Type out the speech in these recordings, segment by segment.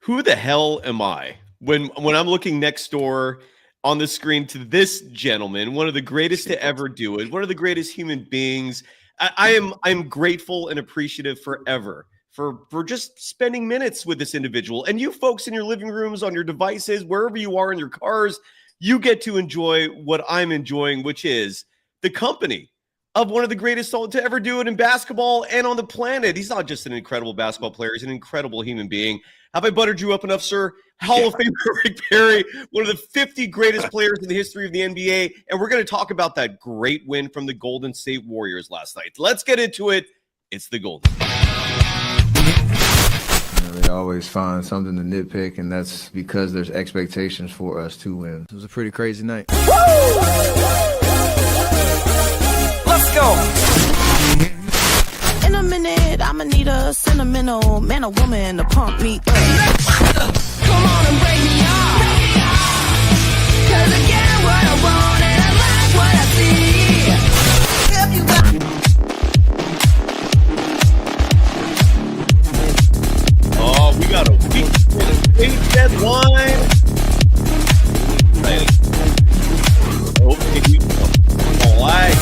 who the hell am I when I'm looking next door on the screen to this gentleman, one of the greatest to ever do it, one of the greatest human beings. I'm grateful and appreciative forever for just spending minutes with this individual. And you folks in your living rooms, on your devices, wherever you are in your cars, you get to enjoy what I'm enjoying, which is the company of one of the greatest to ever do it in basketball and on the planet. He's not just an incredible basketball player. He's an incredible human being. Have I buttered you up enough, sir? Hall of Famer Rick Barry, one of the 50 greatest players in the history of the NBA. And we're going to talk about that great win from the Golden State Warriors last night. Let's get into it. It's the Golden. They always find something to nitpick, and that's because there's expectations for us to win. It was a pretty crazy night. Let's go. In a minute, I'ma need a sentimental man or woman to pump me up. Come on and break me off. 'Cause I get what I want and I like what I see. If you got Oh, we got a week for the big deadline. All right.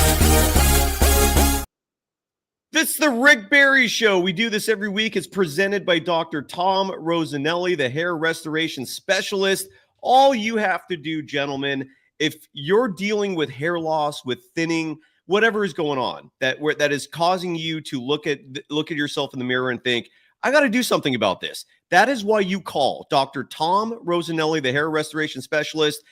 This is the Rick Barry Show. We do this every week. It's presented by Dr. Tom Rosanelli, the hair restoration specialist. All you have to do, gentlemen, if you're dealing with hair loss, with thinning, whatever is going on that is causing you to look at yourself in the mirror and think, I got to do something about this. That is why you call Dr. Tom Rosanelli, the hair restoration specialist,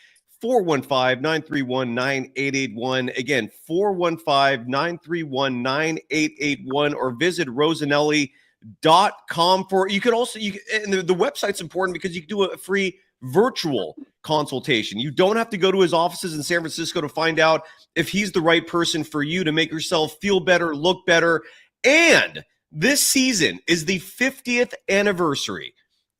415-931-9881. Again, 415-931-9881, or visit rosanelli.com for, you could also, and the website's important because you can do a free virtual consultation. You don't have to go to his offices in San Francisco to find out if he's the right person for you to make yourself feel better, look better. And this season is the 50th anniversary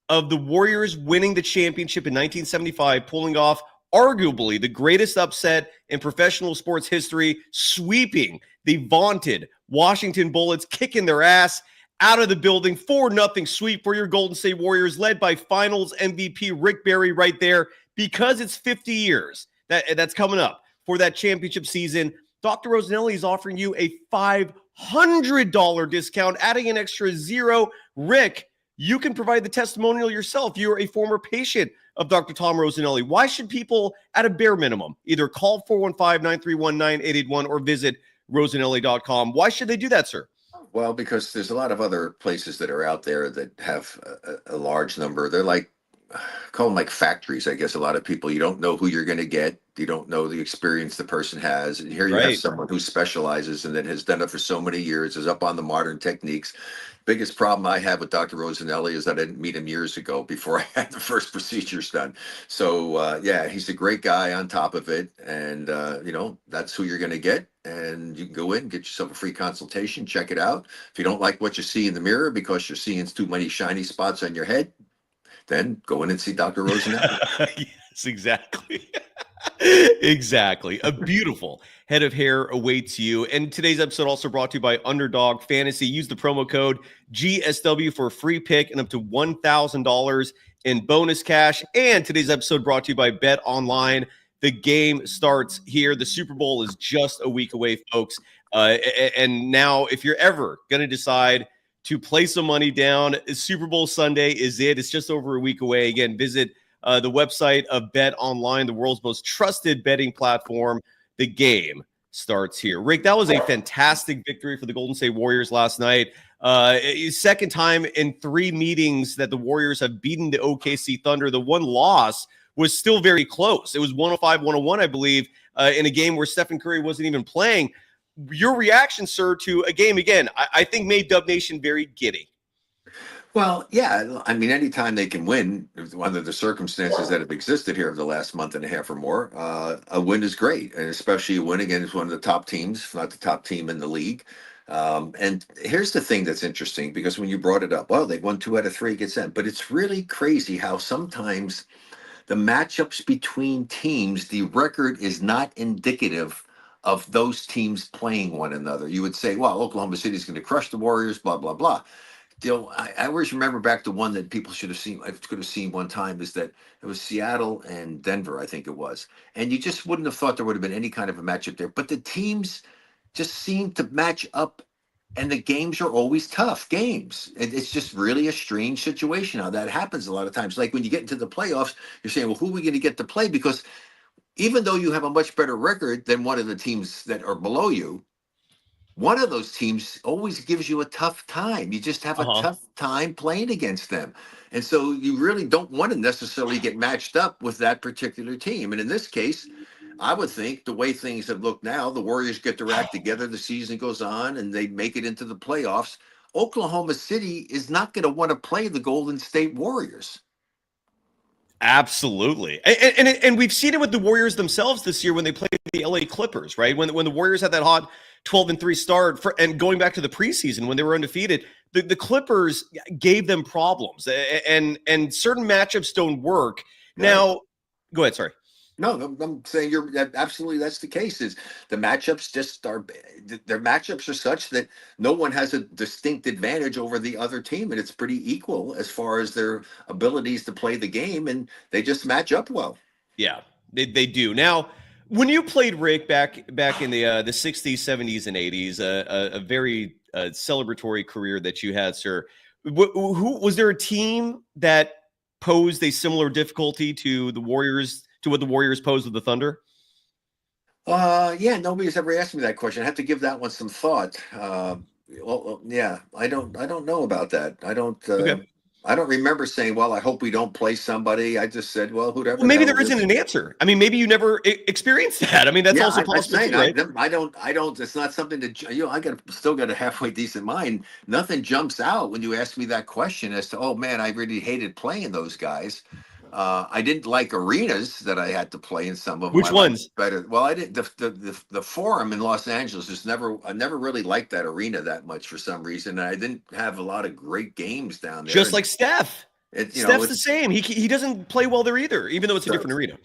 of the Warriors winning the championship in 1975, pulling off arguably the greatest upset in professional sports history, sweeping the vaunted Washington Bullets, kicking their ass out of the building. 4-0 sweep for your Golden State Warriors, led by Finals MVP Rick Barry right there, because it's 50 years that's coming up for that championship season. Dr. Rosanelli is offering you a $500 discount, adding an extra $0. Rick, you can provide the testimonial yourself. You're a former patient of Dr. Tom Rosanelli. Why should people, at a bare minimum, either call 415-931-9881 or visit rosanelli.com? Why should they do that, sir? Well, because there's a lot of other places that are out there that have a large number. They're like, call them like factories, I guess. A lot of people, you don't know who you're going to get. You don't know the experience the person has. And here you have someone who specializes and that has done it for so many years, is up on the modern techniques. Biggest problem I have with Dr. Rosanelli is that I didn't meet him years ago before I had the first procedures done. So, yeah, he's a great guy on top of it. And, that's who you're going to get. And you can go in, get yourself a free consultation, check it out. If you don't like what you see in the mirror because you're seeing too many shiny spots on your head, then go in and see Dr. Rosanelli. Yes, exactly. Exactly. A beautiful head of hair awaits you. And today's episode also brought to you by Underdog Fantasy. Use the promo code GSW for a free pick and up to $1,000 in bonus cash. And today's episode brought to you by BetOnline. The game starts here. The Super Bowl is just a week away, folks. And now, if you're ever going to decide to play some money down, Super Bowl Sunday is it. It's just over a week away. Again, visit the website of BetOnline, the world's most trusted betting platform. The game starts here. Rick, that was a fantastic victory for the Golden State Warriors last night. Second time in 3 meetings that the Warriors have beaten the OKC Thunder. The one loss was still very close. It was 105-101, I believe, in a game where Stephen Curry wasn't even playing. Your reaction, sir, to a game, again, I think made Dub Nation very giddy. Well, yeah, I mean, anytime they can win, under the circumstances that have existed here over the last month and a half or more, a win is great, and especially a win against one of the top teams, if not the top team in the league. And here's the thing that's interesting, because when you brought it up, well, they won 2 out of 3 against them, but it's really crazy how sometimes the matchups between teams, the record is not indicative of those teams playing one another. You would say, well, Oklahoma City is going to crush the Warriors, blah, blah, blah. I always remember back to one that people should have seen. I could have seen one time is that it was Seattle and Denver, I think it was, and you just wouldn't have thought there would have been any kind of a matchup there. But the teams just seem to match up, and the games are always tough games. It's just really a strange situation how that happens a lot of times. Like when you get into the playoffs, you're saying, well, who are we going to get to play? Because even though you have a much better record than one of the teams that are below you, one of those teams always gives you a tough time. You just have a tough time playing against them. And so you really don't want to necessarily get matched up with that particular team. And in this case, I would think the way things have looked now, the Warriors get their act together, the season goes on, and they make it into the playoffs. Oklahoma City is not going to want to play the Golden State Warriors. Absolutely. And we've seen it with the Warriors themselves this year when they played the LA Clippers, right? When the Warriors had that hot 12-3 start and going back to the preseason when they were undefeated, the Clippers gave them problems and certain matchups don't work. Right. Now, go ahead. Sorry. No, I'm saying you're absolutely, that's the case. Is the matchups just are, their matchups are such that no one has a distinct advantage over the other team, and it's pretty equal as far as their abilities to play the game, and they just match up well. Yeah, they do. Now, when you played, Rick, back in the 60s, 70s, and 80s, a very celebratory career that you had, sir. Who was there a team that posed a similar difficulty to the Warriors? To what the Warriors posed with the Thunder? Yeah, nobody's ever asked me that question. I have to give that one some thought. Well, yeah, I don't know about that. I don't remember saying, well, I hope we don't play somebody. I just said, well, whoever. Well, maybe there isn't an answer. I mean, maybe you never experienced that. I mean, that's also possible. I don't. It's not something that I still got a halfway decent mind. Nothing jumps out when you ask me that question as to, oh man, I really hated playing those guys. I didn't like arenas that I had to play in some of them. Which ones? Better. Well, I didn't. The Forum in Los Angeles I never really liked that arena that much for some reason. And I didn't have a lot of great games down there. Just like Steph. Steph's the same. He doesn't play well there either, even though it's a different arena.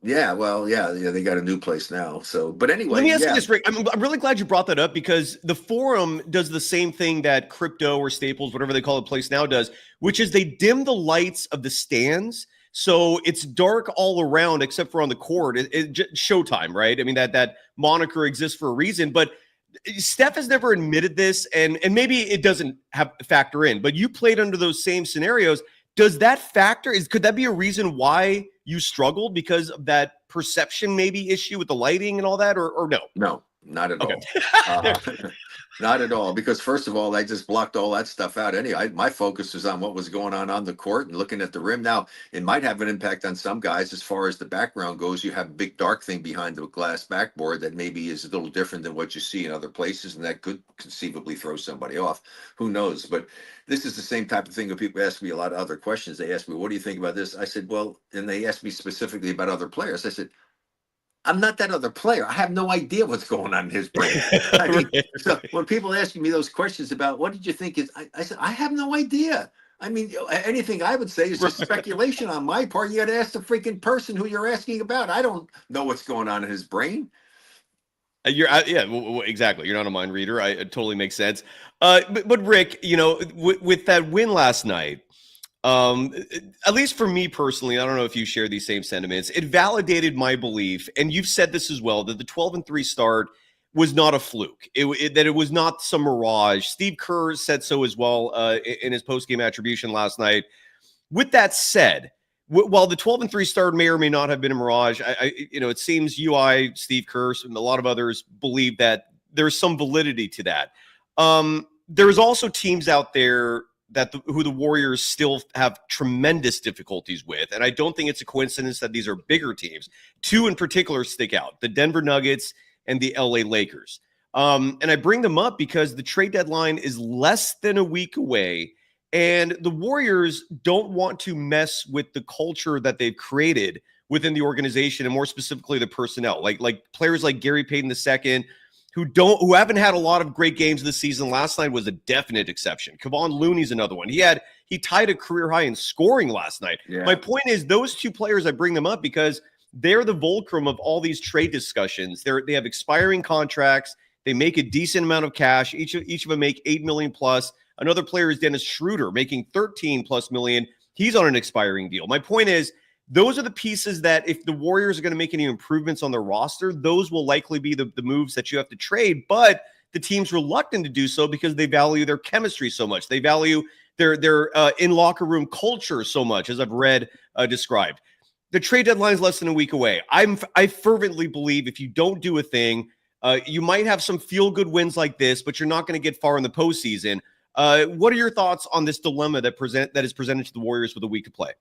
Yeah, well, yeah, they got a new place now. So, but anyway, let me ask you this, Rick. I'm really glad you brought that up because the Forum does the same thing that Crypto or Staples, whatever they call the place now, does, which is they dim the lights of the stands. So it's dark all around except for on the court. It's showtime, right? I mean, that moniker exists for a reason, but Steph has never admitted this, and maybe it doesn't factor in, but you played under those same scenarios. Does that factor? Could that be a reason why you struggled because of that perception maybe issue with the lighting and all that, or no? No, not at all. Not at all, because first of all, I just blocked all that stuff out anyway. My focus was on what was going on the court and looking at the rim. Now, it might have an impact on some guys as far as the background goes. You have a big dark thing behind the glass backboard that maybe is a little different than what you see in other places, and that could conceivably throw somebody off. Who knows? But this is the same type of thing when people ask me a lot of other questions. They ask me, what do you think about this? I said, well, and they asked me specifically about other players. I said, I'm not that other player. I have no idea what's going on in his brain. I mean, so when people ask me those questions about what did you think I said, I have no idea. I mean, anything I would say is just speculation on my part. You got to ask the freaking person who you're asking about. I don't know what's going on in his brain. Exactly. You're not a mind reader. It totally makes sense. But Rick, with that win last night, at least for me personally, I don't know if you share these same sentiments. It validated my belief, and you've said this as well, that the 12-3 start was not a fluke. That it was not some mirage. Steve Kerr said so as well in his post-game attribution last night. With that said, while the 12-3 start may or may not have been a mirage, it seems Steve Kerr, and a lot of others believe that there's some validity to that. There's also teams out there who the Warriors still have tremendous difficulties with. And I don't think it's a coincidence that these are bigger teams. Two in particular stick out, the Denver Nuggets and the LA Lakers. And I bring them up because the trade deadline is less than a week away, and the Warriors don't want to mess with the culture that they've created within the organization, and more specifically the personnel, like players like Gary Payton II, who haven't had a lot of great games this season. Last night was a definite exception. Kevon Looney's another one. He tied a career high in scoring last night. Yeah. My point is, those two players, I bring them up because they're the fulcrum of all these trade discussions. They have expiring contracts. They make a decent amount of cash. Each of them make $8 million plus. Another player is Dennis Schroeder, making 13 plus million. He's on an expiring deal. My point is, those are the pieces that if the Warriors are going to make any improvements on their roster, those will likely be the moves that you have to trade. But the team's reluctant to do so because they value their chemistry so much. They value their in locker room culture so much, as I've read described. The trade deadline is less than a week away. I fervently believe if you don't do a thing, you might have some feel good wins like this, but you're not going to get far in the postseason. What are your thoughts on this dilemma that is presented to the Warriors with a week to play?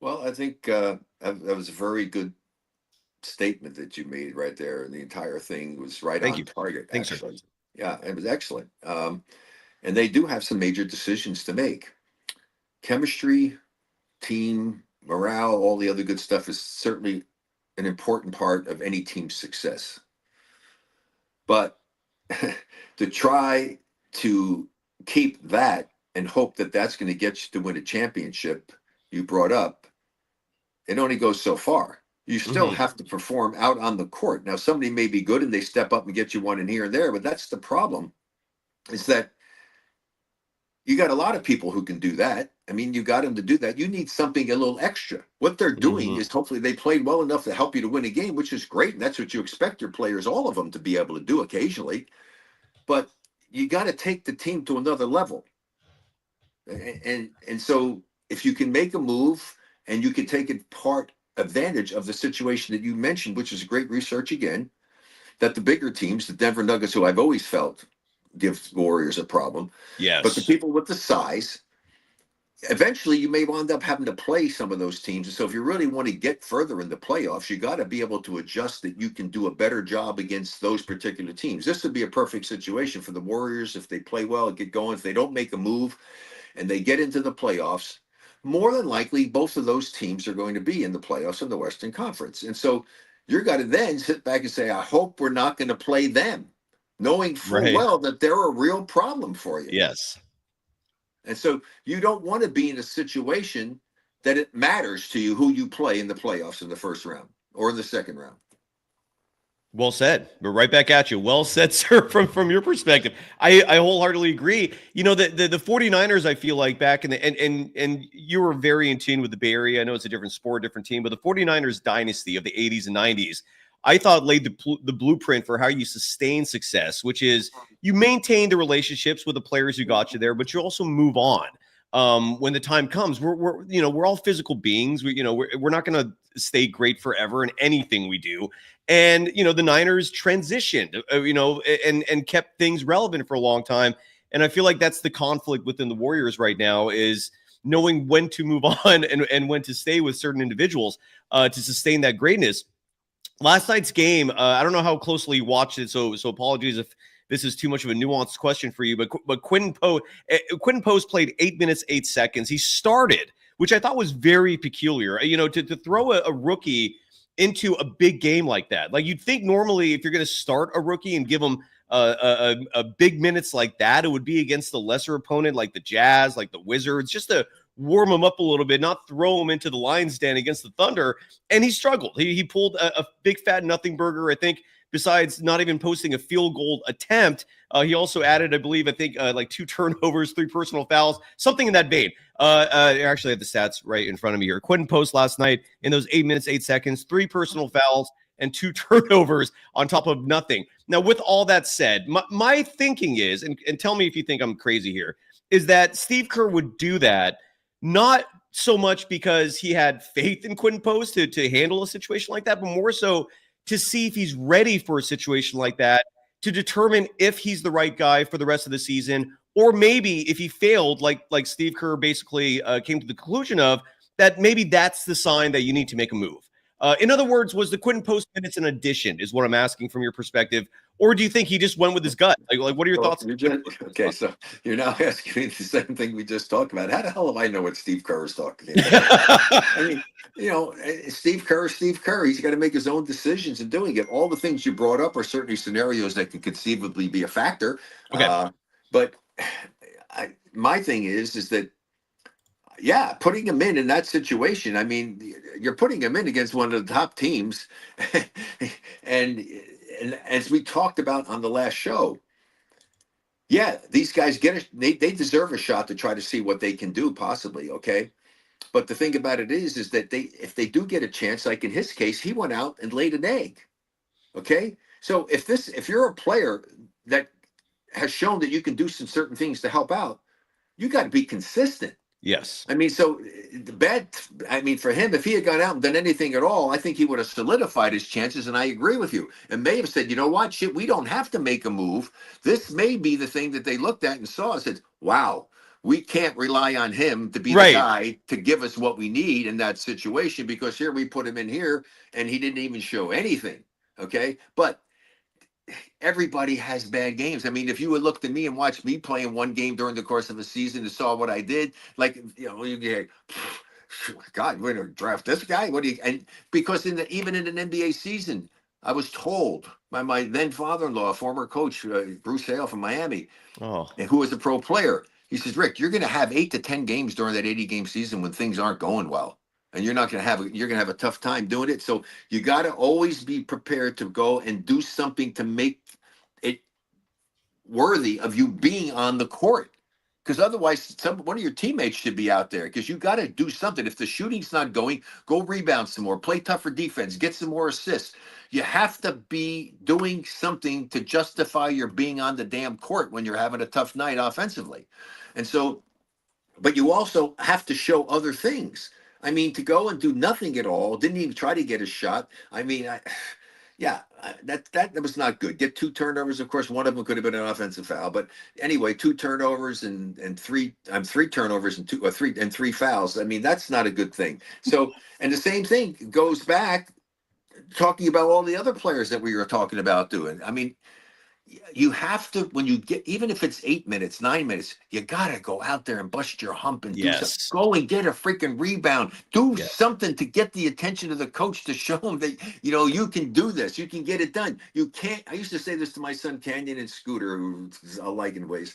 Well, I think that was a very good statement that you made right there, and the entire thing was right on target. Thanks, actually. Sir. Yeah, it was excellent. And they do have some major decisions to make. Chemistry, team morale, all the other good stuff is certainly an important part of any team's success. But to try to keep that and hope that that's going to get you to win a championship, you brought up, it only goes so far. You still have to perform out on the court. Now, somebody may be good and they step up and get you one in here and there, but that's the problem, is that you got a lot of people who can do that. I mean, you got them to do that. You need something a little extra. What they're doing is hopefully they played well enough to help you to win a game, which is great. And that's what you expect your players, all of them, to be able to do occasionally. But you got to take the team to another level. And so if you can make a move and you can take advantage of the situation that you mentioned, which is great research again, that the bigger teams, the Denver Nuggets, who I've always felt give Warriors a problem. Yes. But the people with the size, eventually you may wind up having to play some of those teams. And so if you really want to get further in the playoffs, you got to be able to adjust that you can do a better job against those particular teams. This would be a perfect situation for the Warriors if they play well, get going. If they don't make a move and they get into the playoffs, more than likely, both of those teams are going to be in the playoffs in the Western Conference. And so you're going to then sit back and say, I hope we're not going to play them, knowing full well that they're a real problem for you. Yes. And so you don't want to be in a situation that it matters to you who you play in the playoffs in the first round or in the second round. Well said. We're right back at you. Well said, sir, from your perspective. I wholeheartedly agree. You know, the 49ers, I feel like back in the and you were very in tune with the Bay Area. I know it's a different sport, different team, but the 49ers dynasty of the 80s and 90s, I thought laid the blueprint for how you sustain success, which is you maintain the relationships with the players who got you there, but you also move on. When the time comes, we're all physical beings. We're not going to stay great forever in anything we do. And, the Niners transitioned, and kept things relevant for a long time. And I feel like that's the conflict within the Warriors right now, is knowing when to move on and when to stay with certain individuals to sustain that greatness. Last night's game, I don't know how closely you watched it, so apologies if this is too much of a nuanced question for you, but Quentin Post played 8 minutes, 8 seconds. He started, which I thought was very peculiar, to throw a rookie into a big game like that. Like, you'd think normally if you're going to start a rookie and give him a big minutes like that, it would be against the lesser opponent like the Jazz, like the Wizards, just to warm him up a little bit, not throw him into the lion's den against the Thunder. And he struggled. He pulled a big fat nothing burger, I think. Besides not even posting a field goal attempt, he also added, like 2 turnovers, 3 personal fouls, something in that vein. I actually have the stats right in front of me here. Quentin Post last night in those 8 minutes, 8 seconds, 3 personal fouls and 2 turnovers on top of nothing. Now, with all that said, my thinking is, and tell me if you think I'm crazy here, is that Steve Kerr would do that not so much because he had faith in Quentin Post to handle a situation like that, but more so to see if he's ready for a situation like that, to determine if he's the right guy for the rest of the season, or maybe if he failed, like Steve Kerr basically came to the conclusion of, that maybe that's the sign that you need to make a move. In other words, was the Quentin Post minutes an addition, is what I'm asking from your perspective, or do you think he just went with his gut? Like what are your thoughts? Okay, so you're now asking me the same thing we just talked about. How the hell do I know what Steve Kerr is talking about? I mean, Steve Kerr. He's got to make his own decisions in doing it. All the things you brought up are certainly scenarios that can conceivably be a factor. Okay. But my thing is that, yeah, putting him in that situation, I mean, you're putting him in against one of the top teams. and as we talked about on the last show, Yeah, these guys they deserve a shot to try to see what they can do possibly. Okay. But the thing about it is that if they do get a chance, like in his case, he went out and laid an egg. Okay. So if you're a player that has shown that you can do some certain things to help out, you got to be consistent. Yes. I mean, so for him, if he had gone out and done anything at all, I think he would have solidified his chances. And I agree with you. And may have said, you know what, shit, we don't have to make a move. This may be the thing that they looked at and saw and said, wow, we can't rely on him to be the Right. guy to give us what we need in that situation, because here we put him in here and he didn't even show anything. Okay. But everybody has bad games. I mean, if you had looked at me and watched me playing one game during the course of a season and saw what I did, like, you know, you get, God, we're going to draft this guy. What do you? And because even in an NBA season, I was told by my then father-in-law, former coach, Bruce Hale from Miami, who was a pro player. He says, Rick, you're going to have 8 to 10 games during that 80-game season when things aren't going well. And you're going to have a tough time doing it. So you got to always be prepared to go and do something to make it worthy of you being on the court. Because otherwise, one of your teammates should be out there, because you got to do something. If the shooting's not going, go rebound some more, play tougher defense, get some more assists. You have to be doing something to justify your being on the damn court when you're having a tough night offensively. And so, but you also have to show other things. I mean, to go and do nothing at all, didn't even try to get a shot. I mean, that was not good. Get 2 turnovers. Of course, one of them could have been an offensive foul. But anyway, 2 turnovers and 3 turnovers and 3 fouls. I mean, that's not a good thing. So, and the same thing goes back talking about all the other players that we were talking about doing. I mean, you have to, when you get, even if it's 8 minutes, 9 minutes, you got to go out there and bust your hump and do something. Go and get a freaking rebound. Do something to get the attention of the coach, to show him that, you know, you can do this. You can get it done. You can't. I used to say this to my son, Canyon and Scooter, who's alike in ways.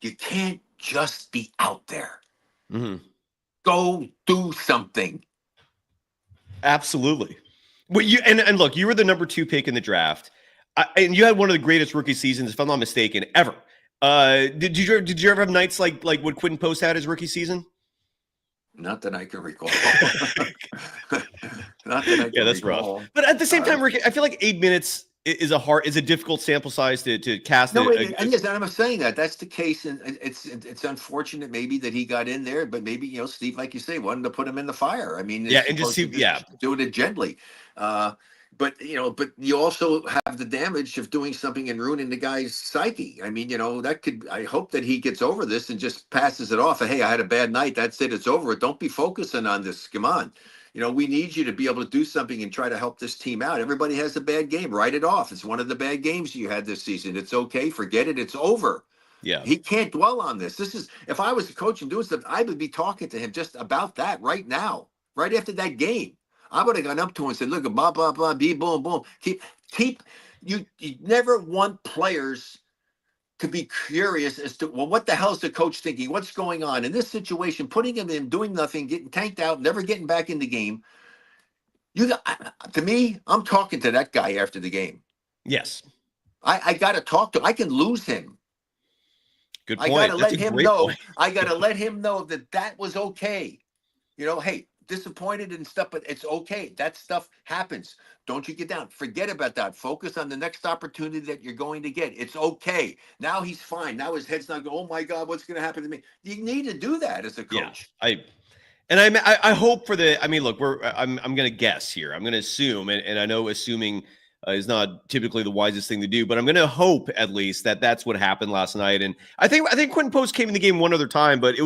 You can't just be out there. Mm-hmm. Go do something. Absolutely. Well, and look, you were the number 2 pick in the draft. And you had one of the greatest rookie seasons, if I'm not mistaken, ever. Did you ever have nights like what Quinton Post had his rookie season? Not that I can recall. Not that I can that's recall. rough. But at the same time, Ricky, I feel like 8 minutes is a difficult sample size to cast. No, and yes, I'm saying that's the case, and it's unfortunate maybe that he got in there, but maybe, you know, Steve, like you say, wanted to put him in the fire. I mean, and just do it gently. But you also have the damage of doing something and ruining the guy's psyche. I mean, you know, I hope that he gets over this and just passes it off. Hey, I had a bad night. That's it. It's over. Don't be focusing on this. Come on. You know, we need you to be able to do something and try to help this team out. Everybody has a bad game. Write it off. It's one of the bad games you had this season. It's okay. Forget it. It's over. Yeah. He can't dwell on this. If I was a coach and doing stuff, I would be talking to him just about that right now, right after that game. I would have gone up to him and said, look, blah, blah, blah, be boom, boom. You never want players to be curious as to, well, what the hell is the coach thinking? What's going on? In this situation, putting him in, doing nothing, getting tanked out, never getting back in the game. To me, I'm talking to that guy after the game. Yes. I got to talk to him. I can lose him. Good point. I got to let him know. I got to let him know that was okay. You know, hey, disappointed and stuff, but it's okay. That stuff happens. Don't you get down. Forget about that. Focus on the next opportunity that you're going to get. It's okay. Now he's fine. Now his head's not going, oh my God, what's going to happen to me? You need to do that as a coach. Yeah, I hope for look, I'm going to guess here. I'm going to assume, and I know assuming is not typically the wisest thing to do, but I'm going to hope at least that that's what happened last night. And I think Quinton Post came in the game one other time, but it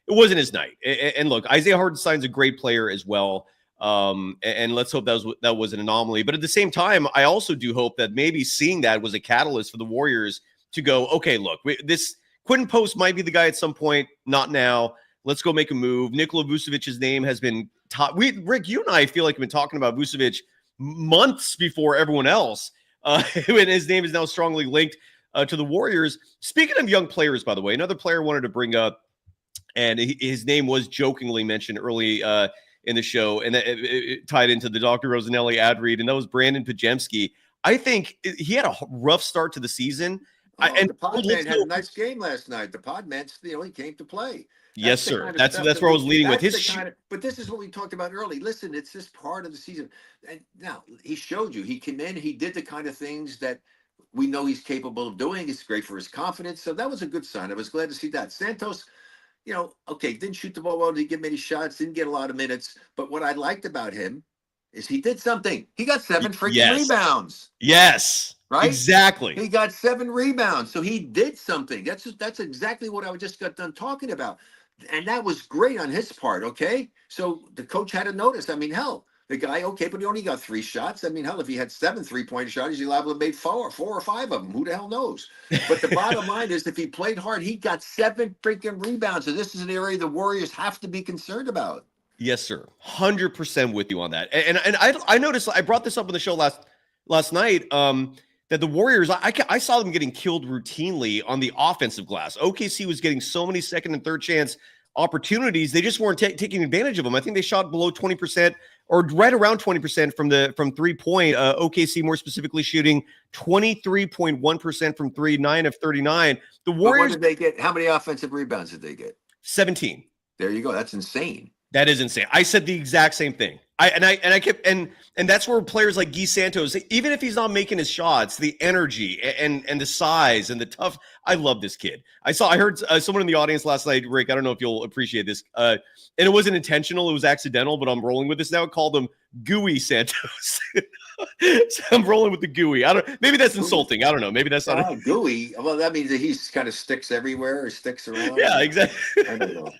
wasn't his night. And look, Isaiah Hartenstein's a great player as well. And let's hope that was an anomaly. But at the same time, I also do hope that maybe seeing that was a catalyst for the Warriors to go, okay, look, this Quinton Post might be the guy at some point, not now. Let's go make a move. Nikola Vucevic's name has been Rick, you and I feel like we've been talking about Vucevic months before everyone else. And his name is now strongly linked to the Warriors. Speaking of young players, by the way, another player I wanted to bring up, and his name was jokingly mentioned early in the show, and it tied into the Dr. Rosanelli ad read, and that was Brandon Pajemski. I think he had a rough start to the season, Oh, And the pod let's man had a go. nice game last night. The pod man, he came to play. Yes, That's the sir. kind of That's stuff that's that where I was leading with that's his. the kind of, but this is what we talked about early. Listen, it's just part of the season. And now he showed you, he came in, he did the kind of things that we know he's capable of doing. It's great for his confidence. So that was a good sign. I was glad to see that. Santos, okay, didn't shoot the ball well, didn't get many shots, didn't get a lot of minutes. But what I liked about him is he did something. He got 7 freaking Yes. rebounds. Yes. Right? Exactly. He got 7 rebounds. So he did something. That's exactly what I just got done talking about. And that was great on his part, okay? So the coach had to notice. I mean, hell, the guy, okay, but he only got 3 shots. I mean, hell, if he had 7 3-point shots, he'd liable to have made 4 or 5 of them. Who the hell knows? But the bottom line is, if he played hard, he got 7 freaking rebounds. So this is an area the Warriors have to be concerned about. Yes, sir. 100% with you on that. And I noticed, I brought this up on the show last night, that the Warriors, I saw them getting killed routinely on the offensive glass. OKC was getting so many second and third chance opportunities. They just weren't taking advantage of them. I think they shot below 20% or right around 20% from 3-point. OKC more specifically shooting 23.1% from 3, 9 of 39. The But Warriors, what did they get? How many offensive rebounds did they get? 17. There you go. That's insane. That is insane. I said the exact same thing. I kept and that's where players like Guy Santos, even if he's not making his shots, the energy and the size and the tough. I love this kid. I heard someone in the audience last night, Rick. I don't know if you'll appreciate this. And it wasn't intentional; it was accidental. But I'm rolling with this now. Called him Gooey Santos. So I'm rolling with the gooey. Maybe that's insulting. I don't know. Maybe that's not gooey. Well, that means that he kind of sticks everywhere or sticks around. Yeah, exactly. I don't know.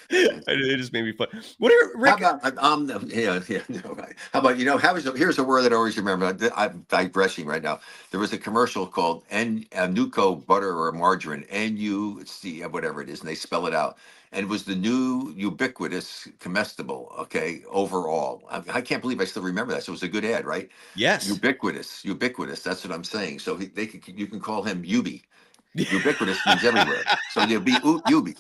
It just made me fun. What are Rick? How about How about here's a word that I always remember. I'm digressing right now. There was a commercial called Nuco butter or margarine, NUC whatever it is, and they spell it out. And it was the new ubiquitous comestible. Okay, overall, I can't believe I still remember that. So it was a good ad, right? Yes, ubiquitous. That's what I'm saying. So you can call him Ubi. Ubiquitous means everywhere. So you'll be Ubi.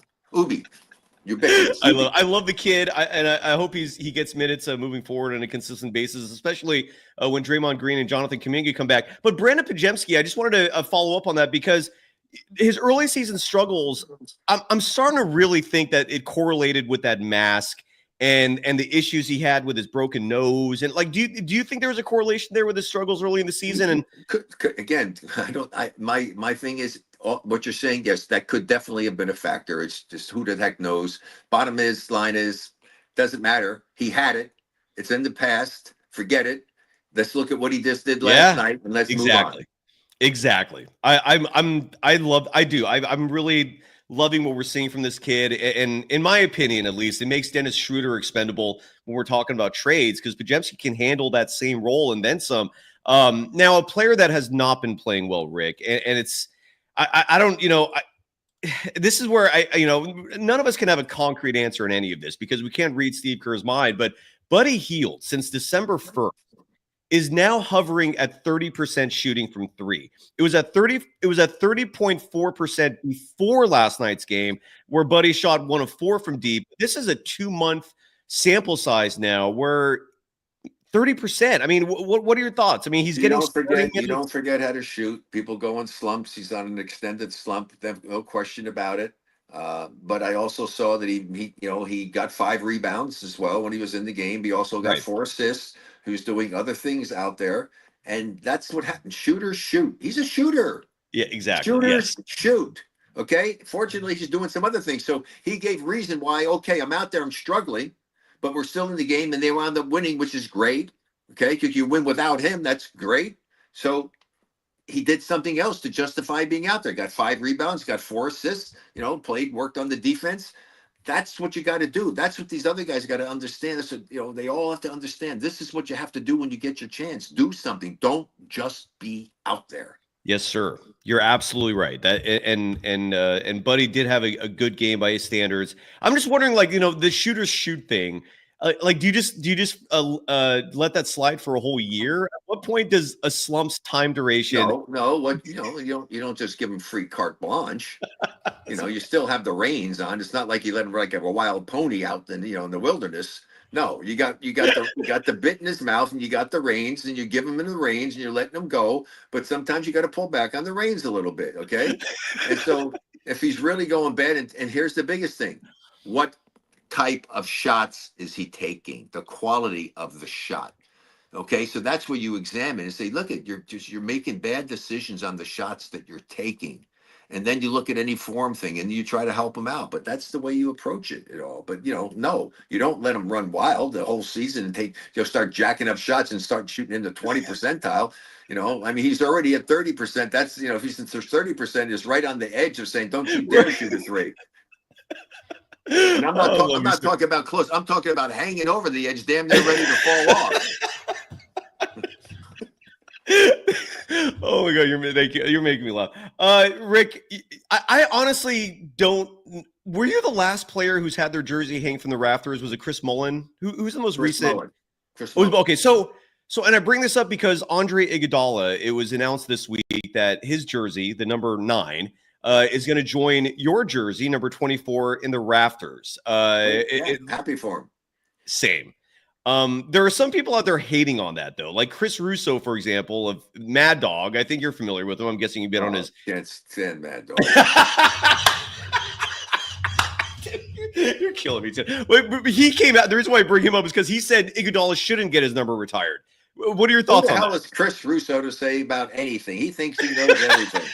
Ubiquitous. I love the kid, I hope he gets minutes moving forward on a consistent basis, especially when Draymond Green and Jonathan Kuminga come back. But Brandon Pajemski, I just wanted to follow up on that because his early season struggles, I'm starting to really think that it correlated with that mask and the issues he had with his broken nose. And like, do you think there was a correlation there with his struggles early in the season? And again, my thing is, what you're saying, yes, that could definitely have been a factor. It's just who the heck knows. Bottom line is, doesn't matter. He had it. It's in the past. Forget it. Let's look at what he just did last night and let's move on. Exactly. I'm really loving what we're seeing from this kid. And in my opinion, at least, it makes Dennis Schroeder expendable when we're talking about trades because Pajemski can handle that same role and then some. Now, a player that has not been playing well, Rick, and it's I don't, this is where none of us can have a concrete answer in any of this because we can't read Steve Kerr's mind. But Buddy Hield, since December 1st, is now hovering at 30% shooting from 3. It was at 30.4% before last night's game, where Buddy shot 1 of 4 from deep. This is a 2-month sample size now, where 30%. I mean, what are your thoughts? I mean, he's getting. You don't forget how to shoot. People go on slumps. He's on an extended slump. No question about it. But I also saw that he got 5 rebounds as well when he was in the game. He also got 4 assists. He was doing other things out there, and that's what happened. Shooters shoot. He's a shooter. Yeah, exactly. Shooters shoot. Okay. Fortunately, he's doing some other things. So he gave reason why. Okay, I'm out there. I'm struggling. But we're still in the game, and they wound up winning, which is great. Okay, because you win without him, that's great. So he did something else to justify being out there. Got 5 rebounds, got 4 assists. Worked on the defense. That's what you got to do. That's what these other guys got to understand. That's what, they all have to understand. This is what you have to do when you get your chance. Do something. Don't just be out there. Yes, sir. You're absolutely right. That and Buddy did have a good game by his standards. I'm just wondering, the shooters shoot thing. Like, do you just let that slide for a whole year? At what point does a slump's time duration? No. What you don't just give them free carte blanche. You still have the reins on. It's not like you let him like a wild pony out in the wilderness. No, you got the bit in his mouth and you got the reins and you give him in the reins and you're letting him go. But sometimes you got to pull back on the reins a little bit, okay? And so if he's really going bad, and here's the biggest thing: what type of shots is he taking? The quality of the shot. Okay, so that's what you examine and say, look, you're making bad decisions on the shots that you're taking. And then you look at any form thing and you try to help them out. But that's the way you approach it at all. But no, you don't let them run wild the whole season and start jacking up shots and start shooting in the 20 percentile. I mean, he's already at 30%. That's if he's in 30% is right on the edge of saying, don't you dare shoot a three. And I'm not talking about close. I'm talking about hanging over the edge, damn near ready to fall off. Oh my God, you're making me laugh. Rick, I honestly don't. Were you the last player who's had their jersey hang from the rafters? Was it Chris Mullin? Who's the most recent? Chris Mullin. Okay, so and I bring this up because Andre Iguodala, it was announced this week that his jersey, the number 9, is going to join your jersey, number 24, in the rafters. Happy for him. Same. There are some people out there hating on that, though, like Chris Russo, for example, of Mad Dog. I think you're familiar with him. I'm guessing you've been on his. Can't stand Mad Dog. You're killing me, too. But he came out. The reason why I bring him up is because he said Iguodala shouldn't get his number retired. What are your thoughts on that? What the hell is Chris Russo to say about anything? He thinks he knows everything.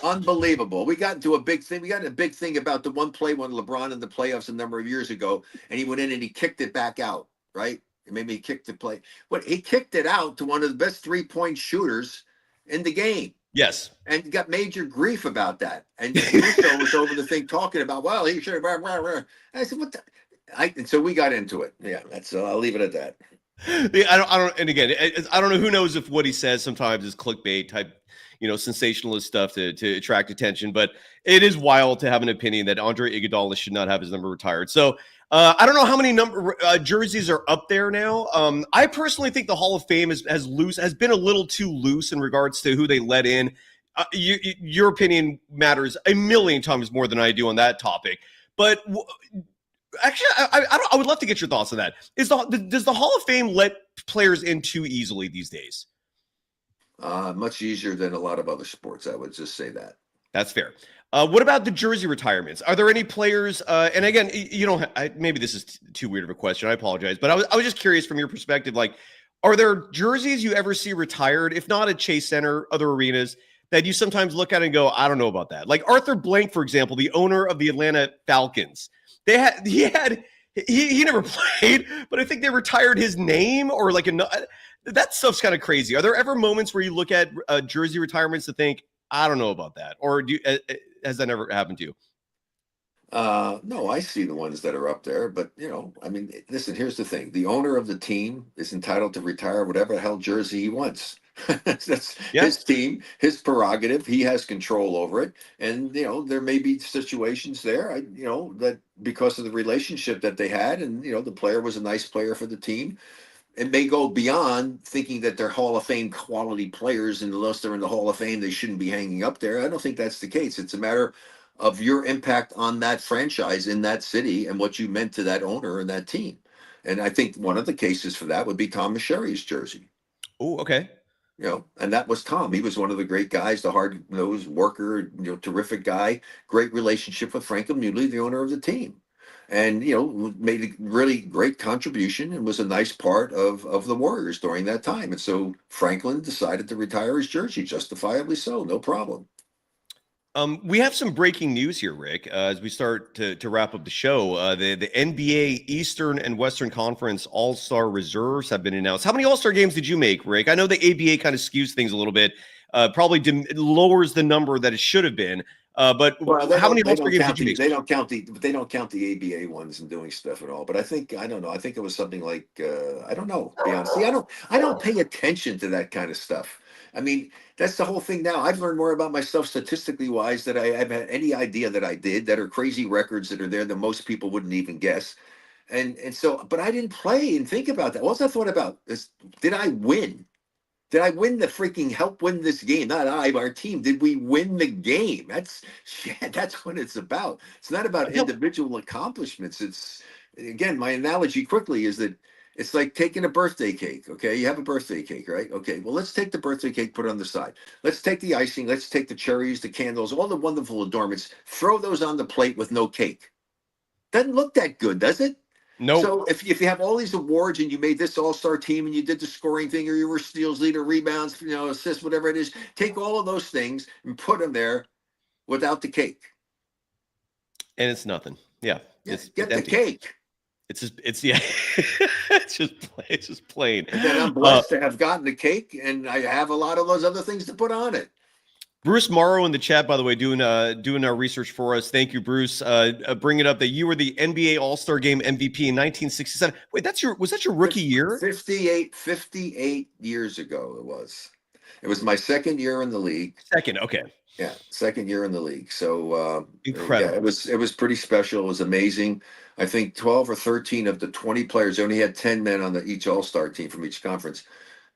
Unbelievable. We got into a big thing. We got in a big thing about the one play when LeBron in the playoffs a number of years ago, and he went in and he kicked it back out, right? Maybe he kicked the play. But he kicked it out to one of the best 3-point shooters in the game. Yes. And got major grief about that. And Russo was over the thing talking about, well, he should have. I said, what the? And so we got into it. Yeah, that's. I'll leave it at that. I don't. And again, I don't know. Who knows if what he says sometimes is clickbait type, sensationalist stuff to attract attention. But it is wild to have an opinion that Andre Iguodala should not have his number retired. So I don't know how many jerseys are up there now. I personally think the Hall of Fame has been a little too loose in regards to who they let in. Your opinion matters a million times more than I do on that topic. But actually, I would love to get your thoughts on that. Does the Hall of Fame let players in too easily these days? Much easier than a lot of other sports. I would just say that. That's fair. What about the jersey retirements? Are there any players? And again, you don't. Maybe this is too weird of a question. I apologize, but I was just curious from your perspective. Like, are there jerseys you ever see retired, if not at Chase Center, other arenas, that you sometimes look at and go, I don't know about that? Like Arthur Blank, for example, the owner of the Atlanta Falcons. He never played, but I think they retired his name or like that stuff's kind of crazy. Are there ever moments where you look at jersey retirements to think, I don't know about that, or has that never happened to you? No, I see the ones that are up there, but I mean, listen, here's the thing. The owner of the team is entitled to retire whatever the hell jersey he wants. That's his team, his prerogative. He has control over it. And, there may be situations there, that because of the relationship that they had and, the player was a nice player for the team. It may go beyond thinking that they're Hall of Fame quality players, and unless they're in the Hall of Fame, they shouldn't be hanging up there. I don't think that's the case. It's a matter of your impact on that franchise in that city and what you meant to that owner and that team. And I think one of the cases for that would be Tom Sherry's jersey. Oh, okay. And that was Tom. He was one of the great guys, the hard-nosed worker, terrific guy, great relationship with Frank Muley, the owner of the team. And, made a really great contribution and was a nice part of the Warriors during that time. And so Franklin decided to retire his jersey, justifiably so, no problem. We have some breaking news here, Rick, as we start to wrap up the show. The NBA Eastern and Western Conference All-Star Reserves have been announced. How many All-Star games did you make, Rick? I know the ABA kind of skews things a little bit, probably lowers the number that it should have been. But how many All-Star games did you make? They don't count the ABA ones and doing stuff at all. But I don't know. I think it was something like I don't know. To be honest, I don't pay attention to that kind of stuff. I mean, that's the whole thing now. I've learned more about myself statistically wise that I've had any idea that I did, that are crazy records that are there that most people wouldn't even guess. And so, but I didn't play and think about that. All I thought about is, did I win? Did I win the freaking help win this game? Not I, our team. Did we win the game? That's shit. That's what it's about. It's not about individual accomplishments. It's, again, my analogy quickly is that it's like taking a birthday cake. Okay, you have a birthday cake, right? Okay, well, let's take the birthday cake, put it on the side. Let's take the icing. Let's take the cherries, the candles, all the wonderful adornments. Throw those on the plate with no cake. Doesn't look that good, does it? No. So if you have all these awards and you made this all-star team and you did the scoring thing, or you were steals leader, rebounds, assists, whatever it is, take all of those things and put them there without the cake. And it's nothing. Yeah. Get the cake. It's just it's just plain. And then I'm blessed to have gotten the cake, and I have a lot of those other things to put on it. Bruce Morrow in the chat, by the way, doing our research for us. Thank you, Bruce. Bringing up that you were the NBA All-Star Game MVP in 1967. Wait, was that your rookie year? 58 years ago it was. It was my second year in the league. Second, okay. Yeah, second year in the league. So incredible. Yeah, it was pretty special. It was amazing. I think 12 or 13 of the 20 players, they only had 10 men on each All-Star team from each conference.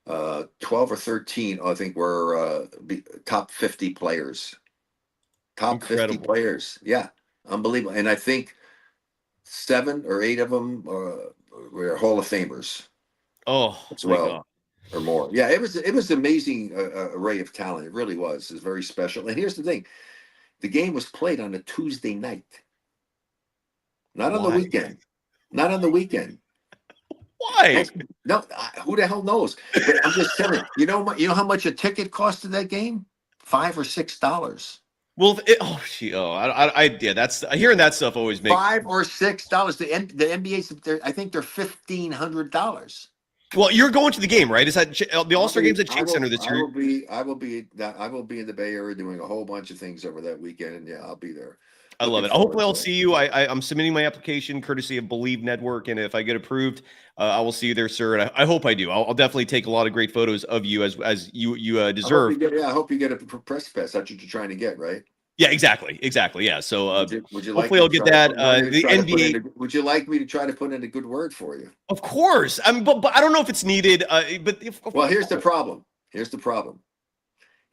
12 or 13, I think, were top 50 players. Top 50 players. Yeah, unbelievable. And I think 7 or 8 of them were Hall of Famers. Oh, as well, or more. Yeah, it was amazing array of talent. It really was. It was very special. And here's the thing: the game was played on a Tuesday night, not on the weekend. Not on the weekend. Why? No, who the hell knows? But I'm just telling you. You know how much a ticket cost to that game? $5 or $6. Well, yeah. That's hearing that stuff always makes $5 or $6. The NBA's, I think they're $1,500. Well, you're going to the game, right? Is that the All-Star Game's at Chase Center this year? I will be in the Bay Area doing a whole bunch of things over that weekend, and yeah, I'll be there. I love it. Hopefully, I'll see you. I'm submitting my application courtesy of Believe Network, and if I get approved, I will see you there, sir. And I hope I do. I'll definitely take a lot of great photos of you as you deserve. I hope you get a press pass. That's what you're trying to get, right? Yeah, exactly. Yeah. So would you hopefully I'll get that. The NBA. Would you like me to try to put in a good word for you? Of course. But I don't know if it's needed. Well, here's the problem.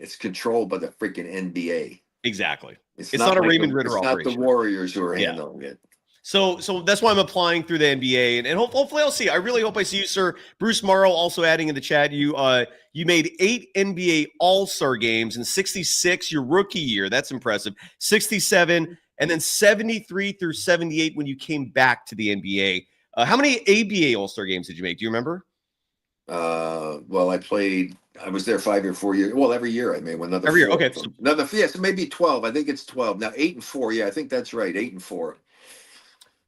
It's controlled by the freaking NBA. Exactly. It's not a Raymond Ritter operation. It's not the Warriors who are handling it. So that's why I'm applying through the NBA, and hopefully I'll see. I really hope I see you, sir. Bruce Morrow also adding in the chat. You made 8 NBA All-Star games in 66, your rookie year. That's impressive. 67, and then 73 through 78 when you came back to the NBA. How many ABA All-Star games did you make? Do you remember? Well, I was there 5 or 4 years. Well, every year I made one. Every year, okay. So maybe 12. I think it's 12. Now 8 and 4. Yeah, I think that's right. 8 and 4.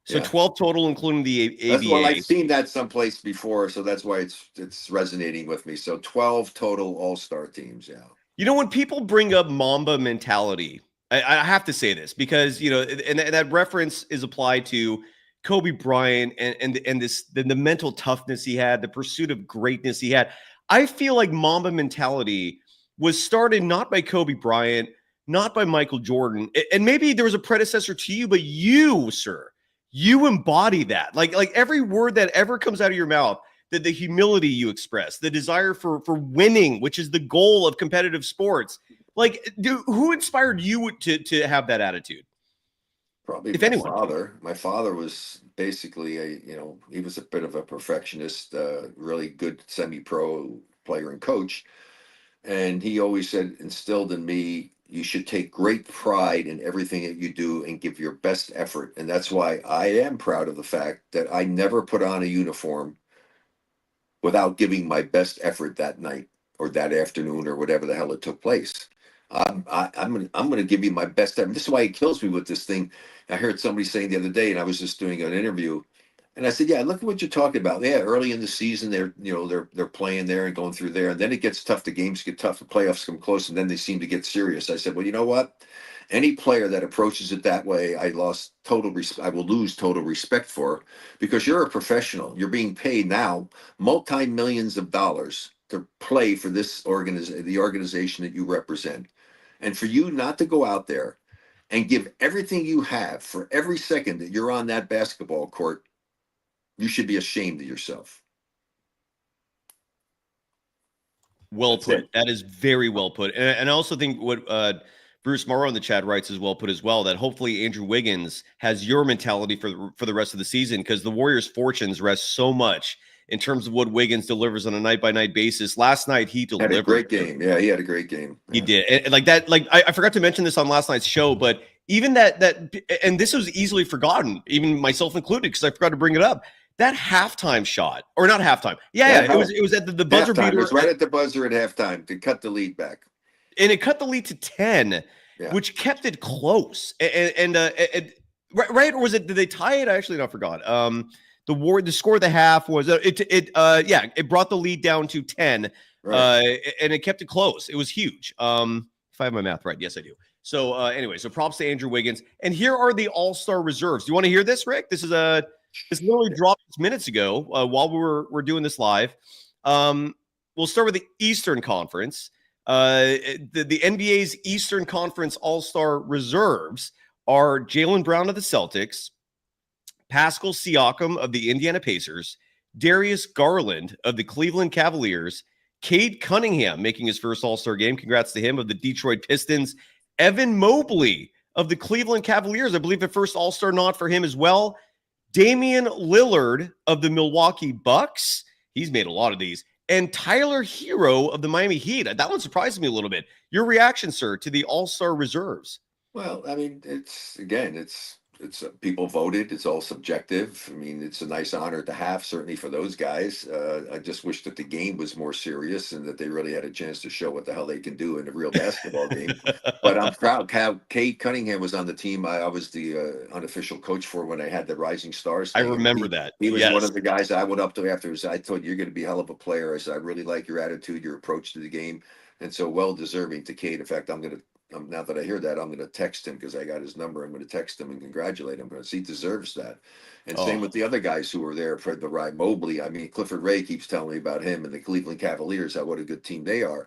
So 12 total, including the ABA. Well, I've seen that someplace before, so that's why it's resonating with me. So 12 total All-Star teams, yeah. You know, when people bring up Mamba mentality, I have to say this because, and that reference is applied to Kobe Bryant and the mental toughness he had, the pursuit of greatness he had. I feel like Mamba mentality was started not by Kobe Bryant, not by Michael Jordan, and maybe there was a predecessor to you, but you, sir, you embody that. Like every word that ever comes out of your mouth, the humility you express, the desire for winning, which is the goal of competitive sports. Like, who inspired you to have that attitude? Probably if my anyone. father. My father was basically he was a bit of a perfectionist, really good semi-pro player and coach. And he always instilled in me, you should take great pride in everything that you do and give your best effort. And that's why I am proud of the fact that I never put on a uniform without giving my best effort that night or that afternoon or whatever the hell it took place. I'm going to give you my best effort. This is why it kills me with this thing. I heard somebody saying the other day, and I was just doing an interview, and I said, "Yeah, look at what you're talking about. Yeah, early in the season, they're playing there and going through there, and then it gets tough. The games get tough. The playoffs come close, and then they seem to get serious." I said, "Well, you know what? Any player that approaches it that way, I will lose total respect for, because you're a professional. You're being paid now multi-millions of dollars to play for this the organization that you represent, and for you not to go out there and give everything you have for every second that you're on that basketball court, You should be ashamed of yourself. Well That's put. it. That is very well put. And I also think what Bruce Morrow in the chat writes is well put as well, that hopefully Andrew Wiggins has your mentality for the rest of the season, because the Warriors' fortunes rest so much in terms of what Wiggins delivers on a night-by-night basis. Last night, he delivered. Had a great game. Yeah, he had a great game. He did. And like that, like I forgot to mention this on last night's show, but even that, and this was easily forgotten, even myself included, because I forgot to bring it up. That halftime shot, or not halftime. Yeah, it was at the buzzer halftime. beater. It was right at the buzzer at halftime to cut the lead back. And it cut the lead to 10, Yeah. which kept it close. Right, or was it? Did they tie it? I actually not forgot. The score of the half was it brought the lead down to 10, Right. and it kept it close. It was huge. If I have my math right, yes, I do. So anyway, so props to Andrew Wiggins. And here are the All-Star reserves. Do you want to hear this, Rick? This literally dropped minutes ago while we're doing this live. We'll start with the Eastern Conference. The NBA's Eastern Conference All-Star reserves are Jaylen Brown of the Celtics, Pascal Siakam of the Indiana Pacers, Darius Garland of the Cleveland Cavaliers, Cade Cunningham making his first All-Star game. Congrats to him, of the Detroit Pistons, Evan Mobley of the Cleveland Cavaliers. I believe the first All-Star nod for him as well. Damian Lillard of the Milwaukee Bucks. He's made a lot of these. And Tyler Hero of the Miami Heat. That one surprised me a little bit. Your reaction, sir, to the All-Star reserves? Well, I mean, it's people voted. It's all subjective. I mean, it's a nice honor to have, certainly for those guys. I just wish that the game was more serious and that they really had a chance to show what the hell they can do in a real basketball game. But I'm proud. Cade Cunningham was on the team. I was the unofficial coach for when I had the Rising Stars thing. I remember that. He was Yes. one of the guys I went up to afterwards. I told you, you're going to be a hell of a player. I said, I really like your attitude, your approach to the game. And so well deserving to Cade. In fact, now that I hear that, I'm going to text him, because I got his number. I'm going to text him and congratulate him, because he deserves that. And same with the other guys who were there for the ride. Mobley, I mean, Clifford Ray keeps telling me about him and the Cleveland Cavaliers, what a good team they are.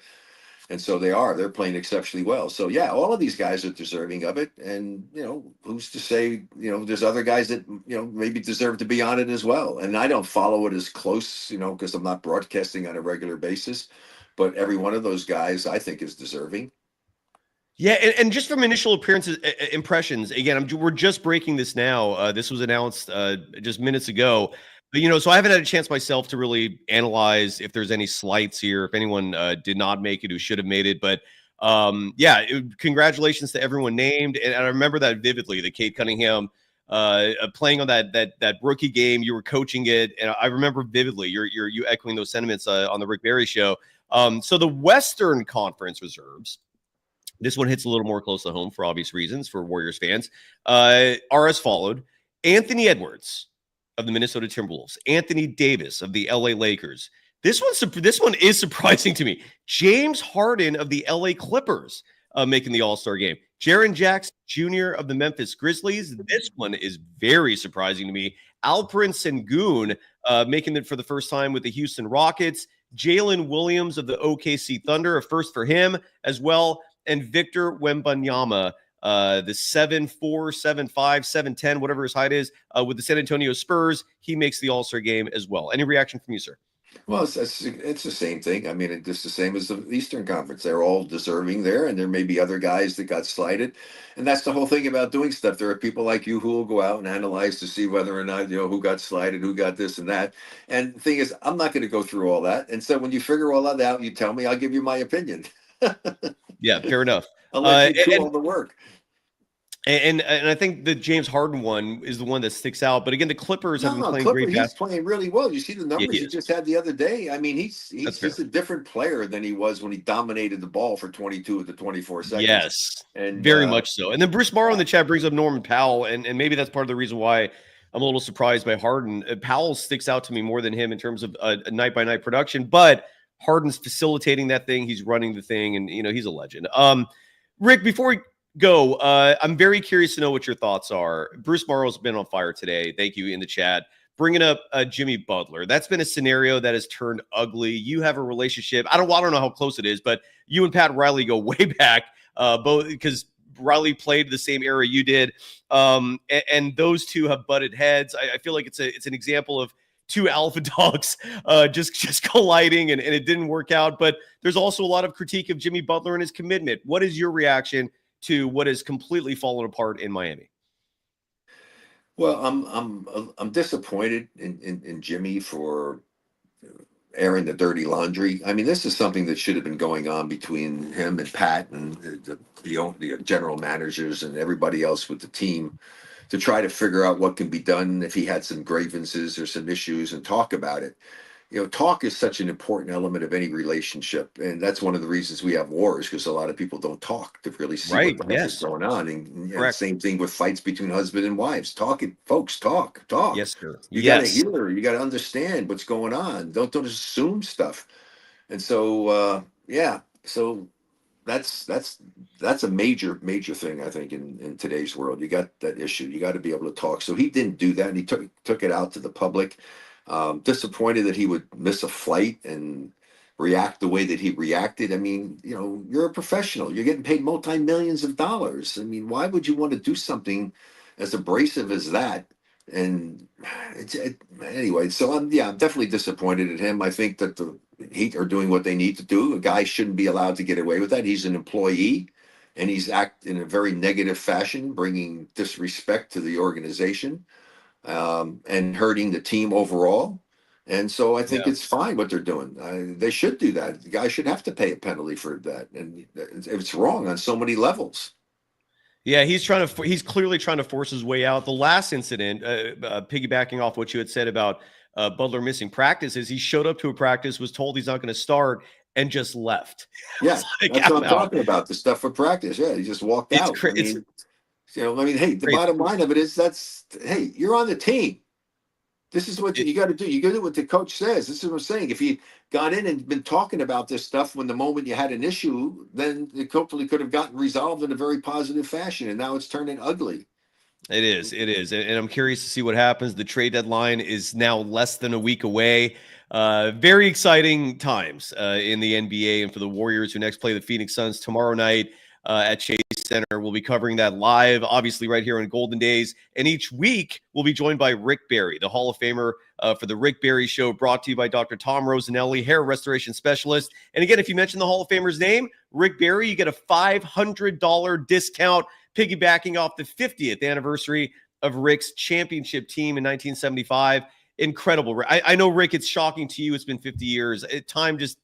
And so they're playing exceptionally well. So yeah, all of these guys are deserving of it. And, who's to say, there's other guys that, maybe deserve to be on it as well. And I don't follow it as close, because I'm not broadcasting on a regular basis, but every one of those guys I think is deserving. Yeah, and just from initial impressions, again, we're just breaking this now. This was announced just minutes ago. But, so I haven't had a chance myself to really analyze if there's any slights here, if anyone did not make it who should have made it. But, congratulations to everyone named. And I remember that vividly, the Cade Cunningham playing on that rookie game. You were coaching it. And I remember vividly you echoing those sentiments on the Rick Barry show. So the Western Conference reserves, this one hits a little more close to home for obvious reasons for Warriors fans, are as followed. Anthony Edwards of the Minnesota Timberwolves, Anthony Davis of the LA Lakers. This one is surprising to me. James Harden of the LA Clippers making the All-Star game. Jaren Jackson Jr. of the Memphis Grizzlies. This one is very surprising to me. Alperen Sengun making it for the first time with the Houston Rockets. Jalen Williams of the OKC Thunder, a first for him as well. And Victor Wembanyama, the 7'4", 7'5", 7'10", whatever his height is, with the San Antonio Spurs. He makes the All-Star game as well. Any reaction from you, sir? Well, it's the same thing. I mean, it's just the same as the Eastern Conference. They're all deserving there, and there may be other guys that got slighted. And that's the whole thing about doing stuff. There are people like you who will go out and analyze to see whether or not, who got slighted, who got this and that. And the thing is, I'm not going to go through all that. And so when you figure all that out, you tell me, I'll give you my opinion. Yeah, fair enough. I'll let you do all the work. And I think the James Harden one is the one that sticks out. But again, the Clippers have been playing great basketball. He's playing really well. You see the numbers he he just had the other day. I mean, he's a different player than he was when he dominated the ball for 22 of the 24 seconds. Yes, and very much so. And then Bruce Morrow in the chat brings up Norman Powell, and maybe that's part of the reason why I'm a little surprised by Harden. Powell sticks out to me more than him in terms of a night-by-night production, but Harden's facilitating that thing. He's running the thing, and he's a legend. Rick, before we go, I'm very curious to know what your thoughts are. Bruce Morrow's been on fire today. Thank you in the chat. Bringing up Jimmy Butler. That's been a scenario that has turned ugly. You have a relationship. I don't know how close it is, but you and Pat Riley go way back, both because Riley played the same era you did. And those two have butted heads. I feel like it's an example of two alpha dogs just colliding, and it didn't work out. But there's also a lot of critique of Jimmy Butler and his commitment. What is your reaction to what has completely fallen apart in Miami? Well, I'm disappointed in Jimmy for airing the dirty laundry. I mean, this is something that should have been going on between him and Pat and the general managers and everybody else with the team, to try to figure out what can be done if he had some grievances or some issues, and talk about it. Talk is such an important element of any relationship, and that's one of the reasons we have wars, because a lot of people don't talk to really see Right, what the heck is yes. going on. And Correct. same thing with fights between husband and wives. Talk it, folks. Talk. Yes, sir. You got to Yes. hear. You got to understand what's going on. Don't assume stuff. And so, yeah. So that's a major thing, I think, in today's world. You got that issue. You got to be able to talk. So he didn't do that, and he took it out to the public. Disappointed that he would miss a flight and react the way that he reacted. I mean, you're a professional. You're getting paid multi-millions of dollars. I mean, why would you want to do something as abrasive as that? And anyway, so I'm definitely disappointed at him. I think that the Heat are doing what they need to do. A guy shouldn't be allowed to get away with that. He's an employee, and he's acting in a very negative fashion, bringing disrespect to the organization, and hurting the team overall. And so I think it's fine what they're doing. They should do that. The guy should have to pay a penalty for that. And it's wrong on so many levels. Yeah, he's clearly trying to force his way out. The last incident, piggybacking off what you had said about Butler missing practices, he showed up to a practice, was told he's not going to start, and just left. Yeah, that's what I'm talking about. The stuff for practice. Yeah, he just walked out. Hey, the bottom line of it is hey, you're on the team. This is what you got to do. You got to do what the coach says. This is what I'm saying. If you got in and been talking about this stuff when the moment you had an issue, then it hopefully could have gotten resolved in a very positive fashion. And now it's turning ugly. It is. And I'm curious to see what happens. The trade deadline is now less than a week away. Very exciting times in the NBA and for the Warriors, who next play the Phoenix Suns tomorrow night at Chase Center. We'll be covering that live, obviously, right here on Golden Days. And each week, we'll be joined by Rick Barry, the Hall of Famer for the Rick Barry Show, brought to you by Dr. Tom Rosanelli, hair restoration specialist. And again, if you mention the Hall of Famer's name, Rick Barry, you get a $500 discount, piggybacking off the 50th anniversary of Rick's championship team in 1975. Incredible. I know, Rick, it's shocking to you. It's been 50 years. Time just...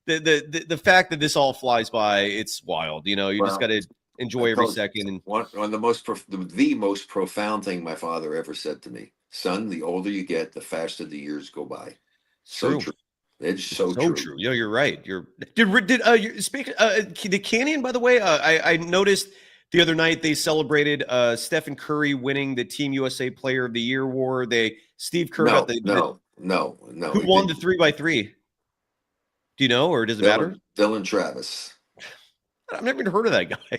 The fact that this all flies by, it's wild. You just got to enjoy every second. And one of the most profound thing my father ever said to me: "Son, the older you get, the faster the years go by." So true. It's so true. You're right. Did Canyon, by the way? I noticed the other night they celebrated Stephen Curry winning the Team USA Player of the Year award. Steve Kerr got the no. Who won the 3x3? Do you know, or does it matter? Dylan Travis. I've never even heard of that guy.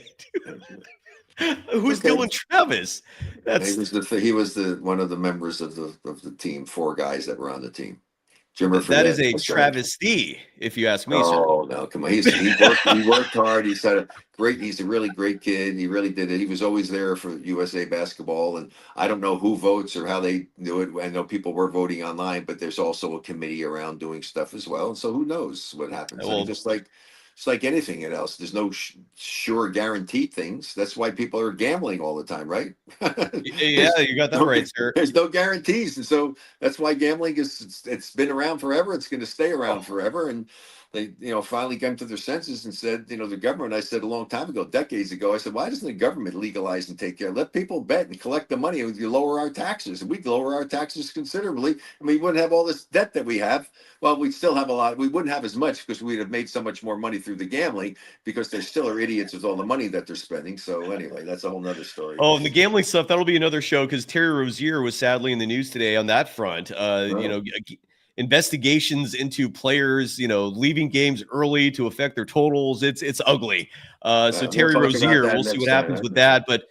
Who's Dylan Travis? He was one of the members of the team. 4 guys that were on the team. That is a travesty, if you ask me. Oh, no, come on. He worked hard. He's a really great kid. He really did it. He was always there for USA basketball. And I don't know who votes or how they do it. I know people were voting online, but there's also a committee around doing stuff as well. And so who knows what happens? Well, it's like anything else. There's no sure guaranteed things. That's why people are gambling all the time, right? Yeah, you got that right, sir. There's no guarantees. And so that's why gambling it's been around forever. It's going to stay around forever. And they, finally came to their senses and said, the government, I said a long time ago, decades ago, I said, why doesn't the government legalize and take care? Let people bet and collect the money. You lower our taxes. And we'd lower our taxes considerably. And we wouldn't have all this debt that we have. Well, we'd still have a lot. We wouldn't have as much because we'd have made so much more money through the gambling, because they still are idiots with all the money that they're spending. So anyway, that's a whole nother story. Oh, and the gambling stuff, that'll be another show, because Terry Rozier was sadly in the news today on that front. Investigations into players, leaving games early to affect their totals. It's ugly. So Terry Rozier, we'll see what happens with that. But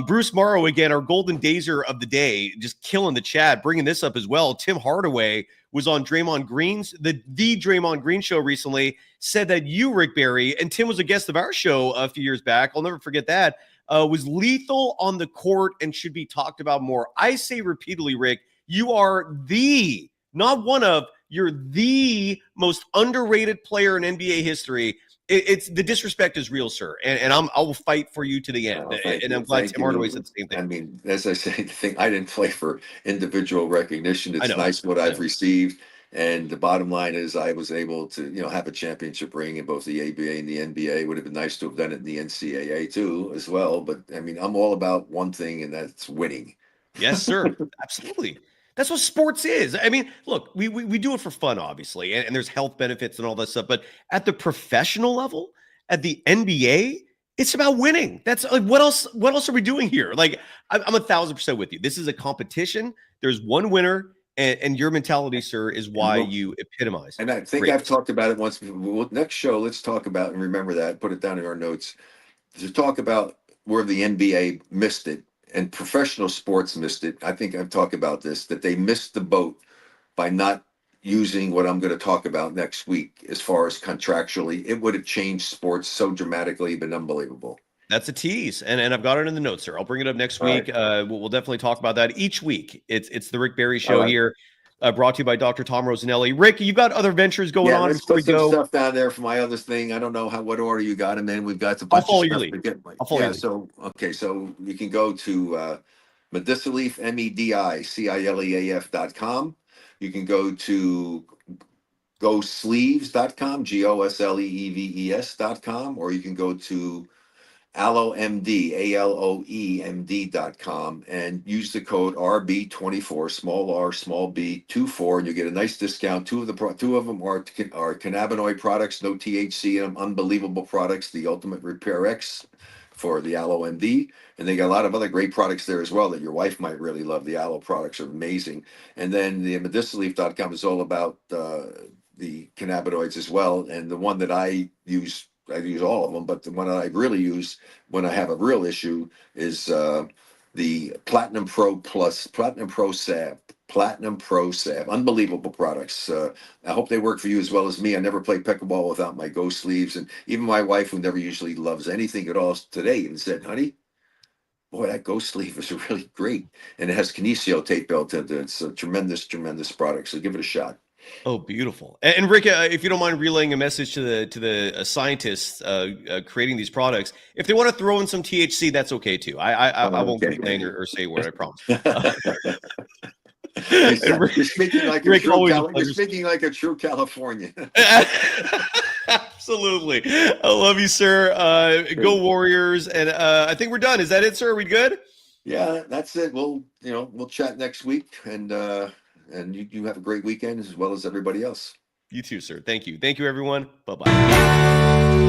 Bruce Morrow, again, our Golden Dazer of the day, just killing the chat, bringing this up as well. Tim Hardaway was on Draymond Green's, the Draymond Green show recently, said that you, Rick Barry, and Tim was a guest of our show a few years back. I'll never forget that. was lethal on the court and should be talked about more. I say repeatedly, Rick, you are you're the most underrated player in NBA history. It's the disrespect is real, sir, and I will fight for you to the end. And I'm glad Tim Hardaway said the same thing. I mean, as I say, the thing, I didn't play for individual recognition. It's nice what I've received. And the bottom line is I was able to, have a championship ring in both the ABA and the NBA. It would have been nice to have done it in the NCAA too, as well. But I mean, I'm all about one thing, and that's winning. Yes, sir. Absolutely. That's what sports is. I mean, look, we do it for fun, obviously, and there's health benefits and all that stuff. But at the professional level, at the NBA, it's about winning. That's like, what else are we doing here? Like, I'm 1,000% with you. This is a competition. There's one winner, and your mentality, sir, is why you epitomize. And I think I've talked about it once. Next show, let's talk about, and remember that, put it down in our notes, to talk about where the NBA missed it. And professional sports missed it. I think I've talked about this, that they missed the boat by not using what I'm going to talk about next week as far as contractually. It would have changed sports so dramatically, been unbelievable. That's a tease, and I've got it in the notes, sir. I'll bring it up next week. Right. We'll definitely talk about that each week. It's the Rick Barry Show here, brought to you by Dr. Tom Rosanelli. Rick, you've got other ventures going on. Let's put some stuff down there for my other thing. I don't know what order you got them in. We've got a bunch I'll follow of your stuff lead. I'll follow your lead. So you can go to Medicaleaf, MEDICILEAF.com. You can go to GoSleeves.com, GOSLEEVES.com, or you can go to ALOEMD, ALOEMD.com, and use the code RB24, small r, small b, 24, and you get a nice discount. Two of them are cannabinoid products, no THC in them, unbelievable products. The Ultimate Repair X for the ALOMD, and they got a lot of other great products there as well that your wife might really love. The aloe products are amazing. And then the Medicaleaf.com is all about the cannabinoids as well. And the one that I use all of them, but the one that I really use when I have a real issue is the Platinum Pro Salve. Unbelievable products. I hope they work for you as well as me. I never play pickleball without my Go Sleeves. And even my wife, who never usually loves anything at all, today and said, honey, boy, that Go Sleeve is really great. And it has kinesio tape built into it. It's a tremendous, tremendous product. So give it a shot. Oh, beautiful. And Rick, if you don't mind relaying a message to the scientists creating these products, if they want to throw in some THC, that's okay too. I won't complain or say a word, I promise. You're speaking like a true Californian. Absolutely. I love you, sir. Go Warriors. And I think we're done. Is that it, sir? Are we good? Yeah, that's it. We'll chat next week, and you have a great weekend as well as everybody else. You too, sir. Thank you. Thank you, everyone. Bye-bye.